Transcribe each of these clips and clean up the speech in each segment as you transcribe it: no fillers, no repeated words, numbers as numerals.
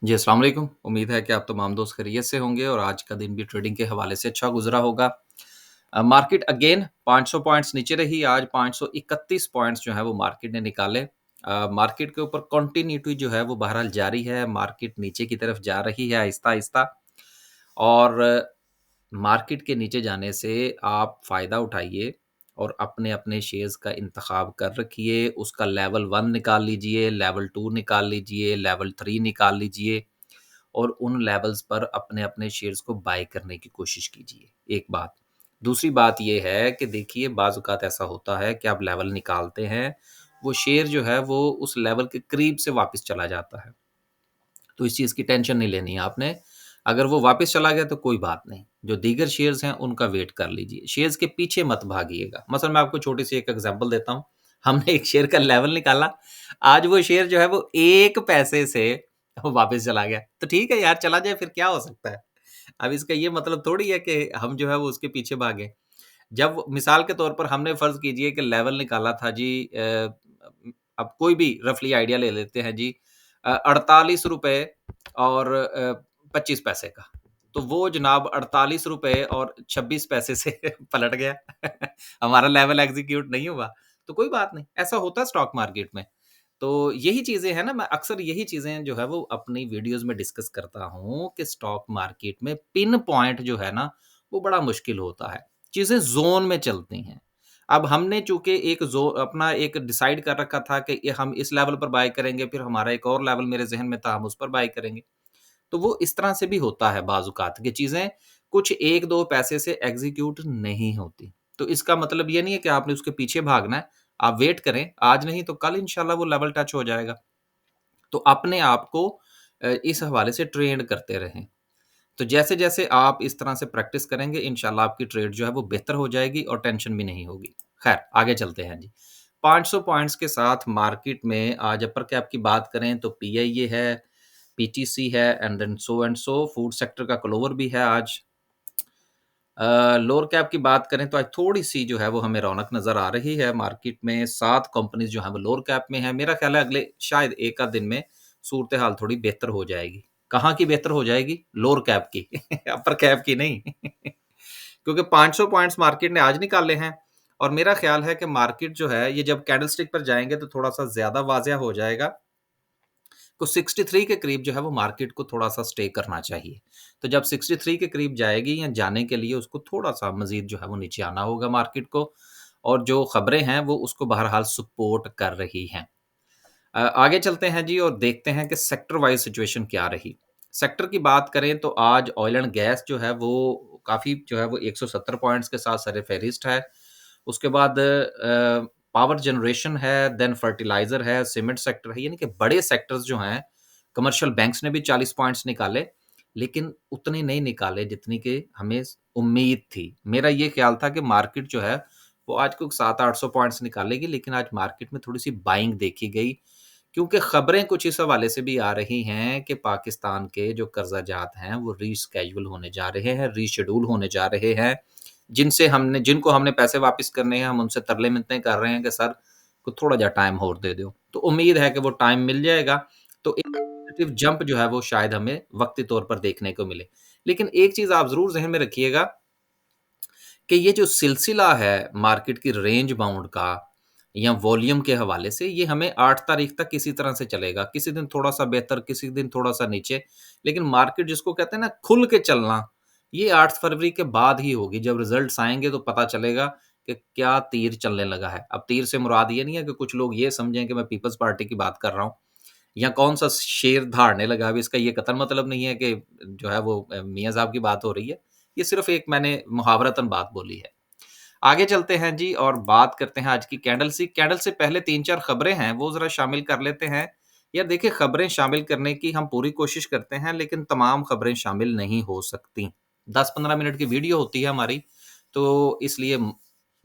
जी, अस्सलाम वालेकुम। उम्मीद है कि आप तमाम दोस्त खैरियत से होंगे और आज का दिन भी ट्रेडिंग के हवाले से अच्छा गुज़रा होगा। मार्केट अगेन 500 पॉइंट्स नीचे रही, आज 531 पॉइंट्स जो है वो मार्केट ने निकाले। मार्केट के ऊपर कंटिन्यूटी जो है वो बहरहाल जारी है, मार्केट नीचे की तरफ जा रही है आहिस्ता-आहिस्ता और मार्केट के नीचे जाने से आप फ़ायदा उठाइए और अपने-अपने शेयर्स का इंतखाब कर रखिए, उसका लेवल 1 निकाल लीजिए, लेवल 2 निकाल लीजिए, लेवल 3 निकाल लीजिए और उन लेवल्स पर अपने-अपने शेयर्स को बाय करने की कोशिश कीजिए, एक बात। दूसरी बात ये है कि देखिए बाज़ औक़ात ऐसा होता है कि आप लेवल निकालते हैं, वो शेयर जो है वो उस लेवल के करीब से वापस चला जाता है। तो इस चीज़ की टेंशन नहीं लेनी है आपने। अगर वो वापस चला गया तो कोई बात नहीं, जो दीगर शेयर्स हैं उनका वेट कर लीजिए। शेयर्स के पीछे मत भागिएगा। मसलन मैं आपको छोटी-सी एक एग्ज़ाम्पल देता हूँ। हमने एक शेयर का लेवल निकाला, आज वो शेयर जो है वो 1 पैसे से वो वापस चला गया। तो ठीक है यार, चला जाए फिर क्या हो सकता है? अब इसका ये मतलब थोड़ी है कि हम जो है वो उसके पीछे भागें। जब मिसाल के तौर पर हमने फ़र्ज़ कीजिए कि लेवल निकाला था जी अब कोई भी रफ़ली आइडिया ले लेते हैं जी, ₹48 और 25 पैसे का। तो वो जनाब ₹48 और 26 पैसे से पलट गया। हमारा लेवल एग्ज़ीक्यूट नहीं हुआ, तो कोई बात नहीं, ऐसा होता है स्टॉक मार्केट में। तो यही चीज़ें हैं ना, मैं अक्सर यही चीज़ें जो है वो अपनी वीडियोज़ में डिस्कस करता हूँ कि स्टॉक मार्केट में पिन पॉइंट जो है ना, वो बड़ा मुश्किल होता है। चीज़ें ज़ोन में चलती हैं। अब हमने चूँकि एक ज़ो अपना एक डिसाइड कर रखा था कि ये हम इस लेवल पर बाय करेंगे, फिर हमारा एक और लेवल मेरे ज़हन में था, हम उस पर बाय करेंगे। तो वो इस तरह से भी होता है बाज़-औक़ात कि चीज़ें कुछ 1-2 पैसे से एग्ज़ीक्यूट नहीं होती। तो इसका मतलब ये नहीं है कि आपने उसके पीछे भागना है, आप वेट करें, आज नहीं तो कल इंशाल्लाह वो लेवल टच हो जाएगा। तो अपने आप को इस हवाले से ट्रेंड करते रहें। तो जैसे-जैसे आप इस तरह से प्रैक्टिस करेंगे, इंशाल्लाह आपकी ट्रेड जो है वो बेहतर हो जाएगी और टेंशन भी नहीं होगी। खैर, आगे चलते हैं जी। 500 पॉइंट्स के साथ मार्केट में आज अपर कैप की बात करें तो पीआईए है, पीटीसी है एंड सो फूड सेक्टर का क्लोवर भी है आज। लोअर कैप की बात करें तो आज थोड़ी-सी जो है वो हमें रौनक नज़र आ रही है मार्केट में, 7 कंपनीज़ जो हैं वो लोअर कैप में हैं। मेरा ख़्याल है अगले शायद 1 आध दिन में सूरत-ए-हाल थोड़ी बेहतर हो जाएगी। कहाँ की बेहतर हो जाएगी? लोअर कैप की, अपर कैप की नहीं। क्योंकि 500 पॉइंट्स मार्केट ने आज निकाले हैं और मेरा ख़्याल है कि मार्केट जो है ये जब कैंडलस्टिक पर जाएँगे तो थोड़ा-सा ज़्यादा वाज़िया हो जाएगा। तो 63 के करीब जो है वो मार्केट को थोड़ा-सा स्टे करना चाहिए। तो जब 63 के करीब जाएगी या जाने के लिए उसको थोड़ा-सा मज़ीद जो है वो नीचे आना होगा मार्केट को और जो खबरें हैं वो उसको बहरहाल सपोर्ट कर रही हैं। आगे चलते हैं जी और देखते हैं कि सेक्टर वाइज़ सिचुएशन क्या रही। सेक्टर की बात करें तो आज ऑयल एंड गैस जो है वो काफ़ी जो है वो 170 पॉइंट्स के साथ सर-ए-फ़हरिस्त है। उसके बाद पावर जनरेशन है, देन फर्टिलाइज़र है, सीमेंट सेक्टर है, यानी कि बड़े सेक्टर्स जो हैं, कमर्शियल बैंक्स ने भी 40 पॉइंट्स निकाले, लेकिन उतने नहीं निकाले जितनी कि हमें उम्मीद थी। मेरा ये ख़्याल था कि मार्केट जो है, वो आज को 700-800 पॉइंट्स निकालेगी, लेकिन आज मार्केट में थोड़ी-सी बाइंग देखी गई, क्योंकि खबरें कुछ इस हवाले से भी आ रही हैं कि पाकिस्तान के जो कर्ज़ाजात हैं, वो रीशेड्यूल होने जा रहे हैं, रीशेड्यूल होने जा रहे हैं। जिनको हमने पैसे वापस करने हैं, हम उनसे तरले-मिन्नतें कर रहे हैं कि सर को थोड़ा जा टाइम और दे दो। तो उम्मीद है कि वो टाइम मिल जाएगा, तो एक पॉजिटिव जंप जो है वो शायद हमें वक़्ती तौर पर देखने को मिले। लेकिन एक चीज़ आप ज़रूर ज़हन में रखिएगा कि ये जो सिलसिला है मार्केट की रेंज बाउंड का या वॉल्यूम के हवाले से, ये हमें 8 तारीख तक इसी तरह से चलेगा। किसी दिन थोड़ा-सा बेहतर, किसी दिन थोड़ा-सा नीचे। लेकिन मार्केट जिसको कहते हैं ना खुल के चलना, ये 8 फरवरी के बाद ही होगी। जब रिज़ल्ट्स आएँगे तो पता चलेगा कि क्या तीर चलने लगा है। अब तीर से मुराद ये नहीं है कि कुछ लोग ये समझें कि मैं पीपल्स पार्टी की बात कर रहा हूँ या कौन-सा शेर धाड़ने लगा। अब इसका ये कतई मतलब नहीं है कि जो है वो मियाँ साहब की बात हो रही है। ये सिर्फ़ एक मैंने मुहावरतन बात बोली है। आगे चलते हैं जी और बात करते हैं आज की कैंडल से पहले 3-4 खबरें हैं, वो ज़रा शामिल कर लेते हैं। यार देखिए, खबरें शामिल करने की हम पूरी कोशिश करते हैं, लेकिन तमाम खबरें शामिल नहीं हो सकती। 10-15 मिनट की वीडियो होती है हमारी, तो इसलिए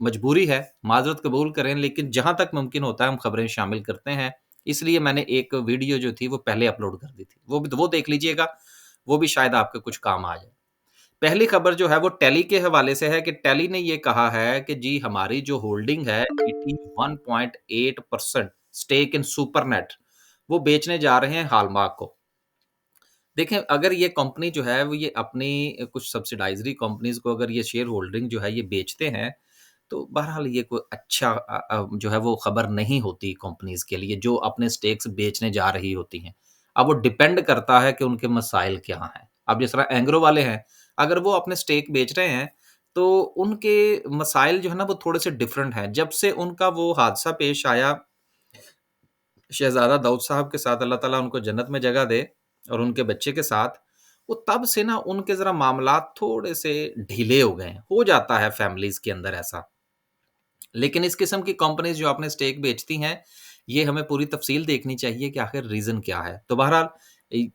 मजबूरी है, माज़रत कबूल करें, लेकिन जहाँ तक मुमकिन होता है हम खबरें शामिल करते हैं। इसलिए मैंने एक वीडियो जो थी वो पहले अपलोड कर दी थी। वो देख लीजिएगा, वो भी शायद आपके कुछ काम आ जाए। पहली खबर जो है वो टेली के हवाले से है कि टेली ने ये कहा है कि जी हमारी जो होल्डिंग है 81.8% स्टेक इन सुपरनेट वो बेचने जा रहे हैं हॉलमार्क को। देखें, अगर ये कंपनी जो है वो ये अपनी कुछ सब्सिडाइज़री कंपनीज़ को अगर ये शेयर होल्डिंग जो है ये बेचते हैं, तो बहरहाल ये कोई अच्छा जो है वो खबर नहीं होती कंपनीज़ के लिए जो अपने स्टेक्स बेचने जा रही होती हैं। अब वो डिपेंड करता है कि उनके मसाइल क्या हैं। अब जिस तरह एंग्रो वाले हैं, अगर वो अपने स्टेक बेच रहे हैं, तो उनके मसाइल जो है ना वो थोड़े-से डिफरेंट हैं। जब से उनका वो हादसा पेश आया शहज़ादा दाऊद साहब के साथ, अल्लाह ताला उनको जन्नत में जगह दे और उनके बच्चे के साथ, वो तब से ना उनके ज़रा मामलात थोड़े-से ढीले हो गए हैं। हो जाता है फैमिलीज़ के अंदर ऐसा। लेकिन इस किस्म की कंपनीज़ जो अपने स्टेक बेचती हैं, ये हमें पूरी तफ़सील देखनी चाहिए कि आखिर रीज़न क्या है। तो बहरहाल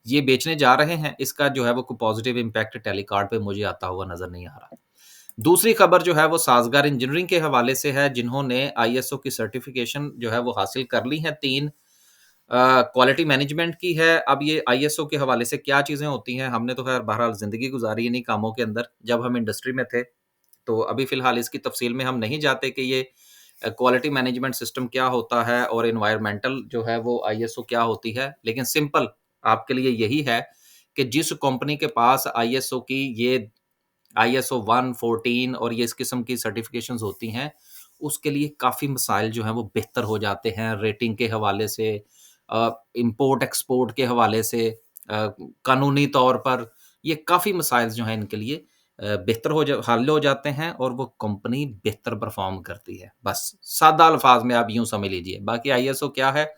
ये बेचने जा रहे हैं, इसका जो है वो कोई पॉज़िटिव इम्पैक्ट टैलीकार्ड पे मुझे आता हुआ नज़र नहीं आ रहा। दूसरी खबर जो है वो साज़गार इंजीनियरिंग के हवाले से है, जिन्होंने आईएसओ की सर्टिफ़िकेशन जो है वो हासिल कर ली है 3 क्वालिटी मैनेजमेंट की है। अब ये आईएसओ के हवाले से क्या चीज़ें होती हैं, हमने तो ख़ैर बहरहाल ज़िंदगी गुज़ारी इन्हीं कामों के अंदर, जब हम इंडस्ट्री में थे। तो अभी फ़िलहाल इसकी तफ़सील में हम नहीं जाते कि ये क्वालिटी मैनेजमेंट सिस्टम क्या होता है और एनवायरमेंटल जो है वो आईएसओ क्या होती है। लेकिन सिंपल आपके लिए यही है कि जिस कंपनी के पास आईएसओ की ये आईएसओ 1, 14 और ये इस किस्म की सर्टिफ़िकेशंस होती हैं, उसके लिए काफ़ी मसाइल जो हैं वो बेहतर हो जाते हैं रेटिंग के हवाले से इम्पोर्ट-एक्सपोर्ट के हवाले से कानूनी तौर पर ये काफ़ी मसाइल जो हैं इनके लिए बेहतर हल हो जाते हैं और वो कंपनी बेहतर परफ़ॉर्म करती है। बस सादा अल्फ़ाज़ में आप यूँ समझ लीजिए। बाकी आईएसओ क्या है,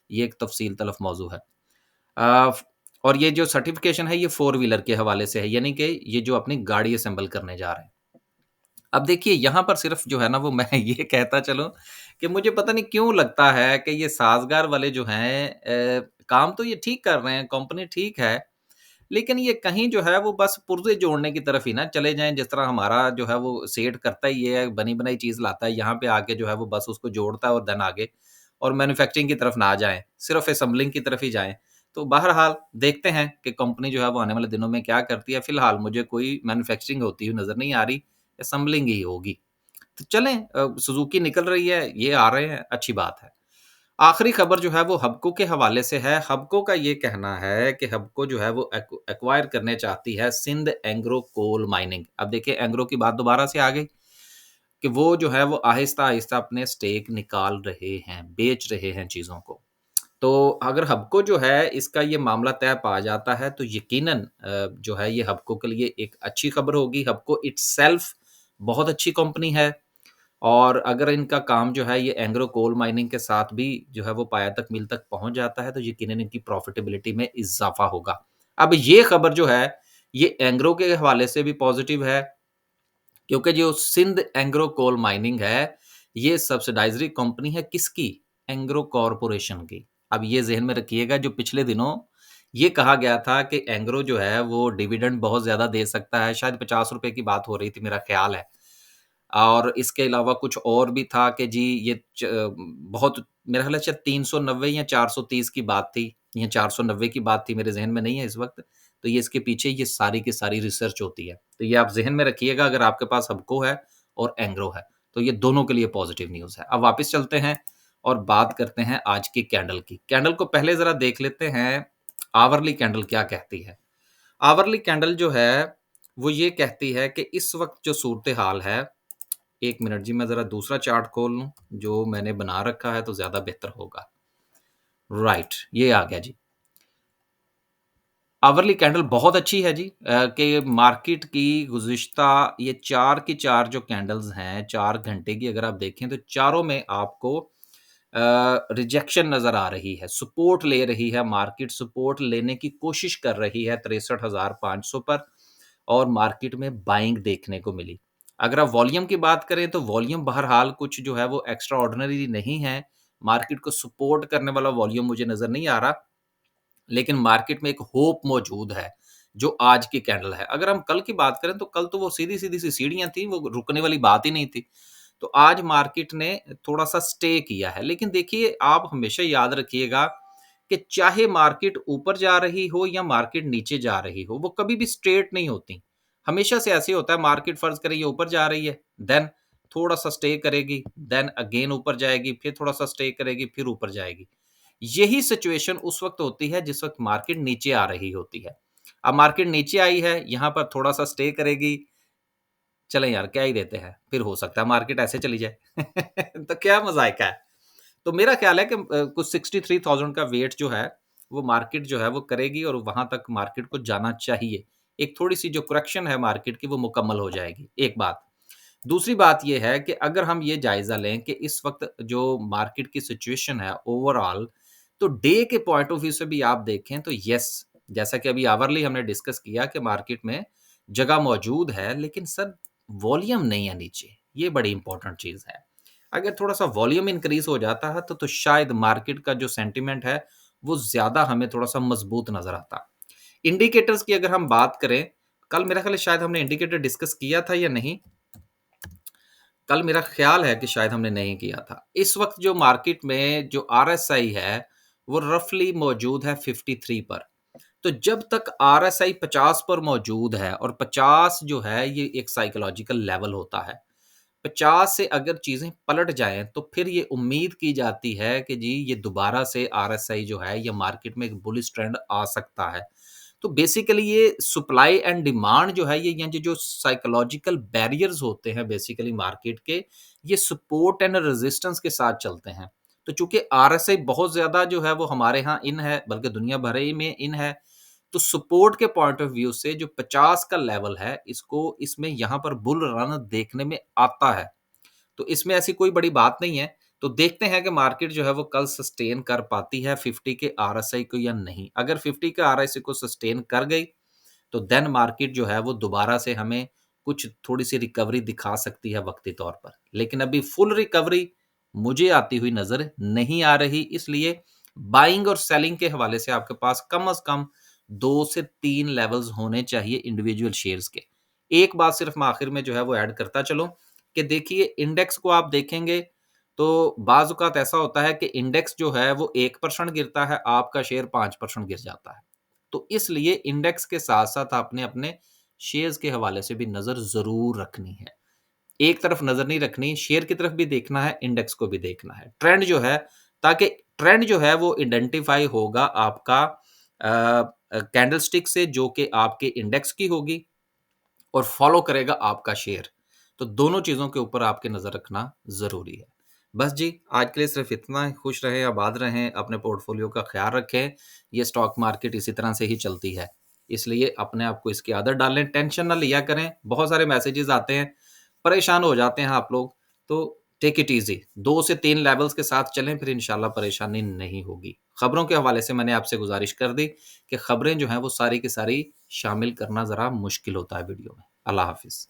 ये एक तफ़सील तलफ़ मौज़ू है। अ, फ और ये जो सर्टिफ़िकेशन है ये 4 व्हीलर के हवाले से है, यानी कि ये जो अपनी गाड़ी असेंबल करने जा रहे हैं। अब देखिए यहाँ पर सिर्फ़ जो है ना वो मैं ये कहता चलूँ कि मुझे पता नहीं क्यों लगता है कि ये साज़गार वाले जो हैं काम तो ये ठीक कर रहे हैं, कंपनी ठीक है, लेकिन ये कहीं जो है वो बस पुर्ज़े जोड़ने की तरफ ही ना चले जाएँ, जिस तरह हमारा जो है वो सेठ करता ही ये है, बनी-बनाई चीज़ लाता है, यहाँ पे आके जो है वो बस उसको जोड़ता है और देन आगे और मैन्युफैक्चरिंग की तरफ ना जाएँ, सिर्फ़ असेंबलिंग की तरफ ही जाएँ। तो बहरहाल देखते हैं कि कंपनी जो है वो आने वाले दिनों में क्या करती है। फ़िलहाल मुझे कोई मैन्युफैक्चरिंग होती हुई नज़र नहीं आ रही, असेंबलिंग ही होगी। तो चलें सुज़ुकी निकल रही है, ये आ रहे हैं, अच्छी बात है। आखिरी खबर जो है वो हबको के हवाले से है। हबको का ये कहना है कि हबको जो है वो एक्वायर करने चाहती है सिंध एंग्रो कोल माइनिंग। अब देखिए एंग्रो की बात दोबारा से आ गई कि वो जो है वो आहिस्ता-आहिस्ता अपने स्टेक निकाल रहे हैं, बेच रहे हैं चीज़ों को। तो अगर हबको जो है इसका ये मामला तय पा जाता है तो यकीनन जो है ये हबको के लिए एक अच्छी खबर होगी। हबको इट्सेल्फ बहुत अच्छी कंपनी है और अगर इनका काम जो है ये एंग्रो कोल माइनिंग के साथ भी जो है वो पाया तक मील तक पहुँच जाता है तो यकीनन इनकी प्रॉफ़िटेबिलिटी में इज़ाफ़ा होगा। अब ये खबर जो है ये एंग्रो के हवाले से भी पॉज़िटिव है क्योंकि जो सिंध एंग्रो कोल माइनिंग है, ये सब्सिडाइज़री कंपनी है किसकी? एंग्रो कॉर्पोरेशन की। अब ये ज़हन में रखिएगा जो पिछले दिनों ये कहा गया था कि एंग्रो जो है वो डिविडेंड बहुत ज़्यादा दे सकता है, शायद ₹50 की बात हो रही थी मेरा ख़्याल है। और इसके अलावा कुछ और भी था कि जी ये बहुत मेरा ख़्याल है शायद 390 या 430 की बात थी या 490 की बात थी, मेरे ज़हन में नहीं है इस वक़्त। तो ये इसके पीछे ये सारी की सारी रिसर्च होती है। तो ये आप ज़हन में रखिएगा अगर आपके पास हबको है और एंग्रो है, तो ये दोनों के लिए पॉज़िटिव न्यूज़ है। अब वापस चलते हैं और बात करते हैं आज की कैंडल की। कैंडल को पहले ज़रा देख लेते हैं, आवरली कैंडल क्या कहती है। आवरली कैंडल जो है, वो ये कहती है कि इस वक़्त जो सूरत-ए-हाल है 1 मिनट जी, मैं ज़रा दूसरा चार्ट खोल लूँ, जो मैंने बना रखा है तो ज़्यादा बेहतर होगा। राइट, ये आ गया जी। आवरली कैंडल बहुत अच्छी है जी कि मार्केट की गुज़िश्ता ये 4 की 4 जो कैंडल्स हैं, 4 घंटे की अगर आप देखें तो चारों में आपको रिजेक्शन नज़र आ रही है, सपोर्ट ले रही है, मार्केट सपोर्ट लेने की कोशिश कर रही है 63,500 पर और मार्केट में बाइंग देखने को मिली। अगर आप वॉल्यूम की बात करें तो वॉल्यूम बहरहाल कुछ जो है वो एक्स्ट्रा ऑर्डिनरी नहीं है, मार्केट को सपोर्ट करने वाला वॉल्यूम मुझे नज़र नहीं आ रहा। लेकिन मार्केट में एक होप मौजूद है, जो आज की कैंडल है। अगर हम कल की बात करें तो कल तो वो सीधी-सीधी सी सीढ़ियाँ थी, वो रुकने वाली बात ही नहीं थी। तो आज मार्केट ने थोड़ा-सा स्टे किया है। लेकिन देखिए आप हमेशा याद रखिएगा कि चाहे मार्केट ऊपर जा रही हो या मार्केट नीचे जा रही हो, वो कभी भी स्ट्रेट नहीं होती। हमेशा से ऐसे ही होता है मार्केट फ़र्ज़ करें ये ऊपर जा रही है, देन थोड़ा-सा स्टे करेगी, देन अगेन ऊपर जाएगी, फिर थोड़ा-सा स्टे करेगी, फिर ऊपर जाएगी। यही सिचुएशन उस वक़्त होती है जिस वक़्त मार्केट नीचे आ रही होती है। अब मार्केट नीचे आई है, यहाँ पर थोड़ा-सा स्टे करेगी, चलें यार क्या ही देते हैं, फिर हो सकता है मार्केट ऐसे चली जाए। तो क्या मज़ायका है। तो मेरा ख़्याल है कि कुछ 63,000 का वेट जो है, वो मार्केट जो है वो करेगी और वहाँ तक मार्केट को जाना चाहिए। एक थोड़ी-सी जो करेक्शन है मार्केट की वो मुकम्मल हो जाएगी, एक बात। दूसरी बात ये है कि अगर हम ये जायज़ा लें कि इस वक़्त जो मार्केट की सिचुएशन है ओवरऑल, तो डे के पॉइंट ऑफ व्यू से भी आप देखें तो येस, जैसा कि अभी आवरली हमने डिस्कस किया कि मार्केट में जगह मौजूद है, लेकिन सर वॉल्यूम नहीं है नीचे, ये बड़ी इंपॉर्टेंट चीज़ है। अगर थोड़ा-सा वॉल्यूम इंक्रीज़ हो जाता है तो शायद मार्केट का जो सेंटिमेंट है, वो ज़्यादा हमें थोड़ा-सा मज़बूत नज़र आता। इंडिकेटर्स की अगर हम बात करें, कल मेरा ख़्याल है शायद हमने इंडिकेटर डिस्कस किया था या नहीं? कल मेरा ख़्याल है कि शायद हमने नहीं किया था। इस वक़्त जो मार्केट में जो आरएसआई है, वो रफ़ली मौजूद है 53 पर। तो जब तक आरएसआई 50 पर मौजूद है और 50 जो है ये एक साइकोलॉजिकल लेवल होता है। 50 से अगर चीज़ें पलट जाएँ तो फिर ये उम्मीद की जाती है कि जी ये दोबारा से आरएसआई जो है ये मार्केट में एक बुलिश ट्रेंड आ सकता है। तो बेसिकली ये सप्लाई एंड डिमांड जो है ये जो साइकोलॉजिकल बैरियर्स होते हैं बेसिकली मार्केट के, ये सपोर्ट एंड रेजिस्टेंस के साथ चलते हैं। तो चूंकि आरएसआई बहुत ज्यादा जो है वो हमारे यहाँ इन है, बल्कि दुनिया भर ही में इन है, तो सपोर्ट के पॉइंट ऑफ व्यू से जो 50 का लेवल है इसको इसमें यहाँ पर बुल रन देखने में आता है। तो इसमें ऐसी कोई बड़ी बात नहीं है। तो देखते हैं कि मार्केट जो है वो कल सस्टेन कर पाती है 50 के आरएसआई को या नहीं। अगर 50 के आरएसआई को सस्टेन कर गई, तो देन मार्केट जो है वो दोबारा से हमें कुछ थोड़ी-सी रिकवरी दिखा सकती है वक़्ती तौर पर। लेकिन अभी फुल रिकवरी मुझे आती हुई नज़र नहीं आ रही, इसलिए बाइंग और सेलिंग के हवाले से आपके पास कम से कम 2 से 3 लेवल्स होने चाहिए इंडिविजुअल शेयर्स के। एक बात सिर्फ मैं आखिर में जो है वो ऐड करता चलूँ कि देखिए इंडेक्स को आप देखेंगे तो बाज़ औक़ात ऐसा होता है कि इंडेक्स जो है वो 1% गिरता है, आपका शेयर 5% गिर जाता है। तो इसलिए इंडेक्स के साथ-साथ आपने अपने शेयर्स के हवाले से भी नज़र ज़रूर रखनी है। एक तरफ नज़र नहीं रखनी, शेयर की तरफ भी देखना है, इंडेक्स को भी देखना है। ट्रेंड जो है ताकि ट्रेंड जो है वो आइडेंटिफ़ाई होगा आपका कैंडलस्टिक से जो कि आपके इंडेक्स की होगी और फॉलो करेगा आपका शेयर। तो दोनों चीज़ों के ऊपर आपके नज़र रखना ज़रूरी है। बस जी, आज के लिए सिर्फ़ इतना ही। खुश रहें, आबाद रहें, अपने पोर्टफ़ोलियो का ख़्याल रखें। ये स्टॉक मार्केट इसी तरह से ही चलती है। इसलिए अपने आप को इसकी आदत डालें, टेंशन ना लिया करें। बहुत सारे मैसेजेस आते हैं, परेशान हो जाते हैं आप लोग, तो टेक इट ईज़ी। 2 से 3 लेवल्स के साथ चलें, फिर इंशाल्लाह परेशानी नहीं होगी। खबरों के हवाले से मैंने आपसे गुज़ारिश कर दी कि खबरें जो हैं वो सारी की सारी शामिल करना ज़रा मुश्किल होता है वीडियो में। अल्लाह हाफ़िज़।